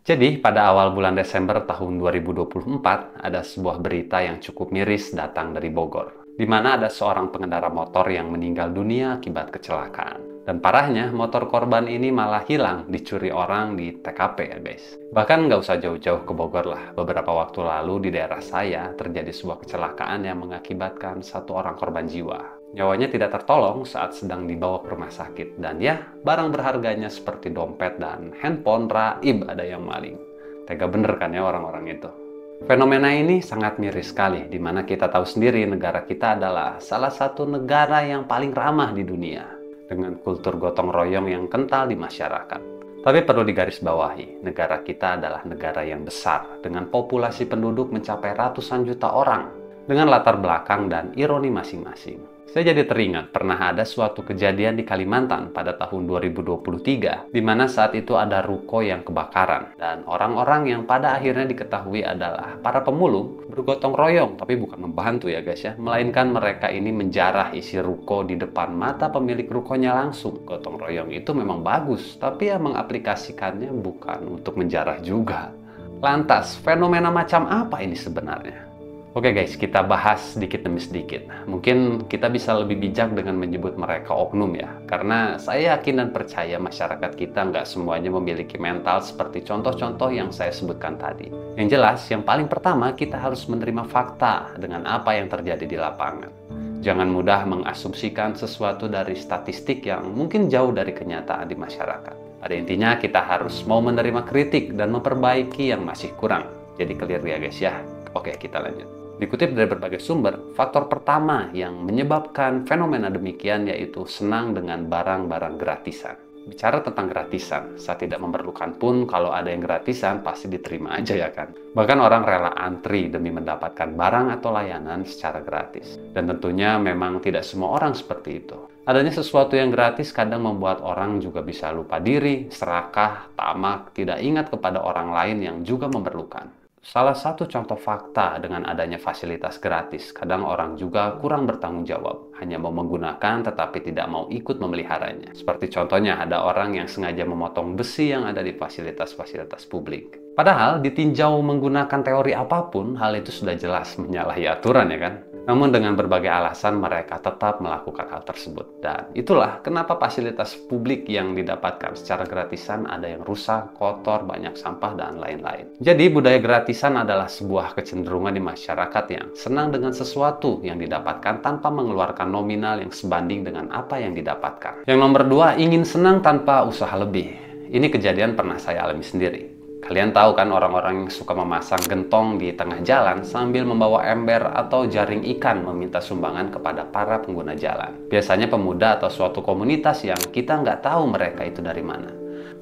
Jadi, pada awal bulan Desember tahun 2024, ada sebuah berita yang cukup miris datang dari Bogor, di mana ada seorang pengendara motor yang meninggal dunia akibat kecelakaan. Dan parahnya, motor korban ini malah hilang, dicuri orang di TKP ya guys. Bahkan nggak usah jauh-jauh ke Bogor lah, beberapa waktu lalu di daerah saya terjadi sebuah kecelakaan yang mengakibatkan satu orang korban jiwa. Nyawanya tidak tertolong saat sedang dibawa ke rumah sakit. Dan ya, barang berharganya seperti dompet dan handphone raib ada yang maling. Tega bener kan ya orang-orang itu. Fenomena ini sangat miris sekali, di mana kita tahu sendiri negara kita adalah salah satu negara yang paling ramah di dunia, dengan kultur gotong royong yang kental di masyarakat. Tapi perlu digarisbawahi, negara kita adalah negara yang besar, dengan populasi penduduk mencapai ratusan juta orang, dengan latar belakang dan ironi masing-masing. Saya jadi teringat pernah ada suatu kejadian di Kalimantan pada tahun 2023, di mana saat itu ada ruko yang kebakaran, dan orang-orang yang pada akhirnya diketahui adalah para pemulung bergotong royong, tapi bukan membantu ya guys ya, melainkan mereka ini menjarah isi ruko di depan mata pemilik rukonya langsung. Gotong royong itu memang bagus, tapi ya mengaplikasikannya bukan untuk menjarah juga. Lantas, fenomena macam apa ini sebenarnya? Oke guys, kita bahas sedikit demi sedikit. Mungkin kita bisa lebih bijak dengan menyebut mereka oknum ya. Karena saya yakin dan percaya masyarakat kita nggak semuanya memiliki mental seperti contoh-contoh yang saya sebutkan tadi. Yang jelas, yang paling pertama kita harus menerima fakta dengan apa yang terjadi di lapangan. Jangan mudah mengasumsikan sesuatu dari statistik yang mungkin jauh dari kenyataan di masyarakat. Pada intinya kita harus mau menerima kritik dan memperbaiki yang masih kurang. Jadi clear ya guys ya. Oke, kita lanjut. Dikutip dari berbagai sumber, faktor pertama yang menyebabkan fenomena demikian yaitu senang dengan barang-barang gratisan. Bicara tentang gratisan, saya tidak memerlukan pun kalau ada yang gratisan pasti diterima aja ya kan. Bahkan orang rela antri demi mendapatkan barang atau layanan secara gratis. Dan tentunya memang tidak semua orang seperti itu. Adanya sesuatu yang gratis kadang membuat orang juga bisa lupa diri, serakah, tamak, tidak ingat kepada orang lain yang juga memerlukan. Salah satu contoh fakta dengan adanya fasilitas gratis, kadang orang juga kurang bertanggung jawab, hanya mau menggunakan tetapi tidak mau ikut memeliharanya. Seperti contohnya ada orang yang sengaja memotong besi yang ada di fasilitas-fasilitas publik. Padahal ditinjau menggunakan teori apapun, hal itu sudah jelas menyalahi aturan ya kan? Namun dengan berbagai alasan mereka tetap melakukan hal tersebut. Dan itulah kenapa fasilitas publik yang didapatkan secara gratisan ada yang rusak, kotor, banyak sampah, dan lain-lain. Jadi budaya gratisan adalah sebuah kecenderungan di masyarakat yang senang dengan sesuatu yang didapatkan tanpa mengeluarkan nominal yang sebanding dengan apa yang didapatkan. Yang nomor dua, ingin senang tanpa usaha lebih. Ini kejadian pernah saya alami sendiri. Kalian tahu kan orang-orang yang suka memasang gentong di tengah jalan sambil membawa ember atau jaring ikan meminta sumbangan kepada para pengguna jalan. Biasanya pemuda atau suatu komunitas yang kita nggak tahu mereka itu dari mana.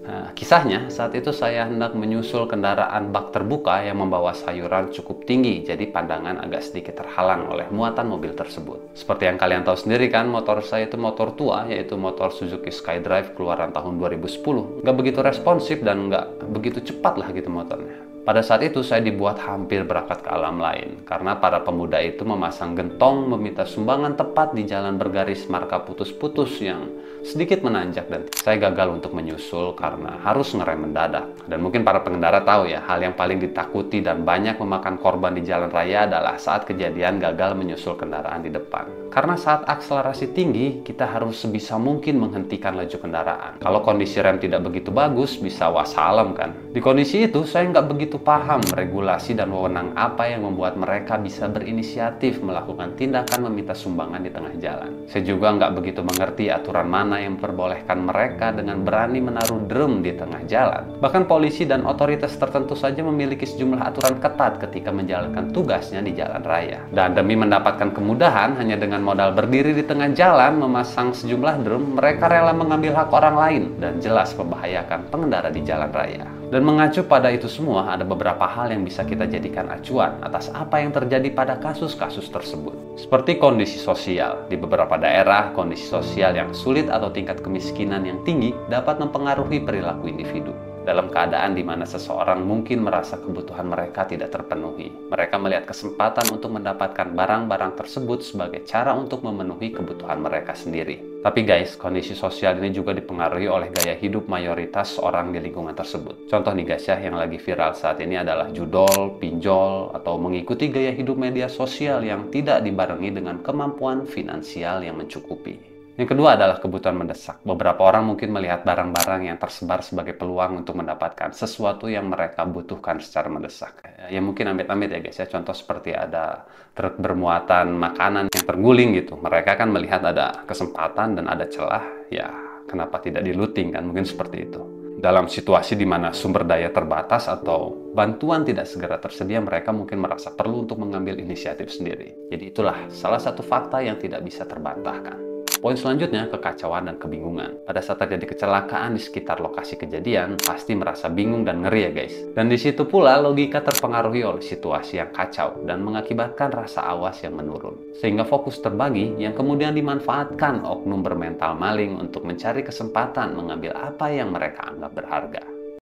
Nah, kisahnya saat itu saya hendak menyusul kendaraan bak terbuka yang membawa sayuran cukup tinggi, jadi pandangan agak sedikit terhalang oleh muatan mobil tersebut. Seperti yang kalian tahu sendiri kan, motor saya itu motor tua, yaitu motor Suzuki Skydrive keluaran tahun 2010. Nggak begitu responsif dan nggak begitu cepat lah gitu motornya. Pada saat itu saya dibuat hampir berangkat ke alam lain, karena para pemuda itu memasang gentong meminta sumbangan tepat di jalan bergaris marka putus-putus yang sedikit menanjak, dan saya gagal untuk menyusul karena harus ngerem mendadak. Dan mungkin para pengendara tahu ya, hal yang paling ditakuti dan banyak memakan korban di jalan raya adalah saat kejadian gagal menyusul kendaraan di depan. Karena saat akselerasi tinggi, kita harus sebisa mungkin menghentikan laju kendaraan. Kalau kondisi rem tidak begitu bagus, bisa wassalam kan. Di kondisi itu, saya nggak begitu paham regulasi dan wewenang apa yang membuat mereka bisa berinisiatif melakukan tindakan meminta sumbangan di tengah jalan. Saya juga nggak begitu mengerti aturan mana yang memperbolehkan mereka dengan berani menaruh drum di tengah jalan. Bahkan polisi dan otoritas tertentu saja memiliki sejumlah aturan ketat ketika menjalankan tugasnya di jalan raya. Dan demi mendapatkan kemudahan, hanya dengan modal berdiri di tengah jalan memasang sejumlah drum, mereka rela mengambil hak orang lain dan jelas membahayakan pengendara di jalan raya. Dan mengacu pada itu semua, ada beberapa hal yang bisa kita jadikan acuan atas apa yang terjadi pada kasus-kasus tersebut. Seperti kondisi sosial. Di beberapa daerah, kondisi sosial yang sulit atau tingkat kemiskinan yang tinggi dapat mempengaruhi perilaku individu. dalam keadaan di mana seseorang mungkin merasa kebutuhan mereka tidak terpenuhi. Mereka melihat kesempatan untuk mendapatkan barang-barang tersebut sebagai cara untuk memenuhi kebutuhan mereka sendiri. Tapi guys, kondisi sosial ini juga dipengaruhi oleh gaya hidup mayoritas orang di lingkungan tersebut. Contoh nih guys ya, yang lagi viral saat ini adalah judol, pinjol, atau mengikuti gaya hidup media sosial yang tidak dibarengi dengan kemampuan finansial yang mencukupi. Yang kedua adalah kebutuhan mendesak. Beberapa orang mungkin melihat barang-barang yang tersebar sebagai peluang untuk mendapatkan sesuatu yang mereka butuhkan secara mendesak. Ya mungkin amit-amit ya guys ya, contoh seperti ada truk bermuatan makanan yang terguling gitu. Mereka kan melihat ada kesempatan dan ada celah, ya kenapa tidak diluting kan, mungkin seperti itu. Dalam situasi di mana sumber daya terbatas atau bantuan tidak segera tersedia, mereka mungkin merasa perlu untuk mengambil inisiatif sendiri. Jadi itulah salah satu fakta yang tidak bisa terbantahkan. Poin selanjutnya, kekacauan dan kebingungan. Pada saat terjadi kecelakaan di sekitar lokasi kejadian, pasti merasa bingung dan ngeri ya guys. Dan di situ pula logika terpengaruhi oleh situasi yang kacau dan mengakibatkan rasa awas yang menurun. Sehingga fokus terbagi yang kemudian dimanfaatkan oknum bermental maling untuk mencari kesempatan mengambil apa yang mereka anggap berharga.